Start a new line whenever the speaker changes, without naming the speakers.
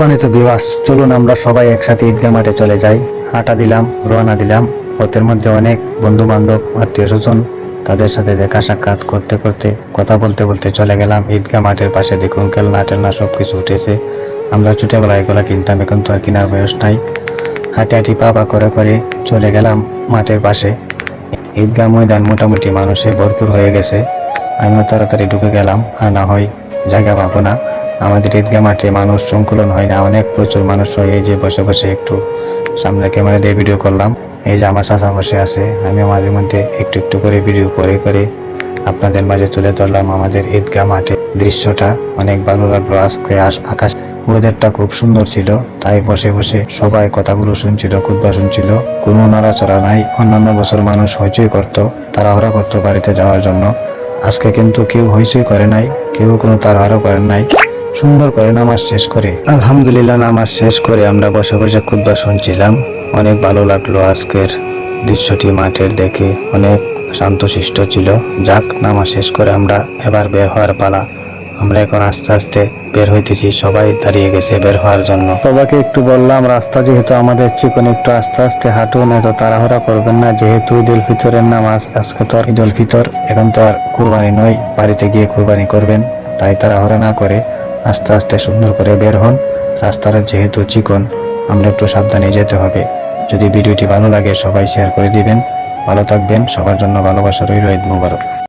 সম্মানিত ভিউয়ার্স, চলুন আমরা সবাই একসাথে ঈদগাহ মাঠে চলে যাই। হাঁটা দিলাম, রওনা দিলাম। পথের মধ্যে অনেক বন্ধু বান্ধব, আত্মীয় স্বজন, তাদের সাথে দেখা সাক্ষাৎ করতে করতে, কথা বলতে বলতে চলে গেলাম ঈদগাহ মাঠের পাশে। দেখুন খেলনা টেলনা সব কিছু উঠেছে। আমরা ছোটবেলায় এগুলো কিনতাম, এখন তো আর কেনার বয়স নাই। হাঁটি হাঁটি পা পা করে করে চলে গেলাম মাঠের পাশে। ঈদগাহ ময়দান মোটামুটি মানুষে ভরপুর হয়ে গেছে। আমিও তাড়াতাড়ি ঢুকে গেলাম, আর না হয় জায়গা পাবো না। আমাদের ঈদগাহ মাঠে মানুষ সংকুলন হয় না, অনেক প্রচুর মানুষ হয়। এই যে বসে বসে একটু সামনে ক্যামেরা দিয়ে ভিডিও করলাম। এই যে আমার চাচা বসে আছে, আমিও মাঝে মধ্যে একটু একটু করে ভিডিও করে করে আপনাদের মাঝে তুলে ধরলাম আমাদের ঈদগাহ মাঠে দৃশ্যটা। অনেক ভালো লাগলো। আজকে আকাশ ওয়েদারটা খুব সুন্দর ছিল, তাই বসে বসে সবাই কথাগুলো শুনছিল, খুতবা শুনছিল। কোনো নড়াচড়া নাই। অন্যান্য বছর মানুষ হইচই করতো, তাড়াহুড়া করতো বাড়িতে যাওয়ার জন্য। আজকে কিন্তু কেউ হইচই করে নাই, কেউ কোনো তাড়াহুড়া করেন নাই। সুন্দর করে নামাজ শেষ করে, আলহামদুলিল্লাহ, নামাজ শেষ করে আমরা বসে বসে খুতবা শুনছিলাম। অনেক ভালো লাগলো আজকের দৃশ্যটি মাঠের দেখে, অনেক শান্তশিষ্ট ছিল। যাক, নামাজ শেষ করে আমরা এবার বের হওয়ার পালা। আমরা এখন আস্তে আস্তে বের হইতেছি, সবাই দাঁড়িয়ে গেছে বের হওয়ার জন্য। সবাইকে একটু বললাম, রাস্তা যেহেতু আমাদের চিকন, একটু আস্তে আস্তে হাঁটুন, এত তাড়াহুড়া করবেন না, যেহেতু ঈদুল ফিতরের নামাজ। আজকে তো আর ঈদুল ফিতর, এখন তো আর কুরবানি নয়, বাড়িতে গিয়ে কুরবানি করবেন। তাই তাড়াহুড়া না করে আস্তে আস্তে সুন্দর করে বের হন। রাস্তাটা যেহেতু চিকন, আমরা একটু সাবধানে যেতে হবে। যদি ভিডিওটি ভালো লাগে সবাই শেয়ার করে দিবেন। ভালো থাকবেন, সবার জন্য ভালোবাসা রইল। ঈদ মোবারক।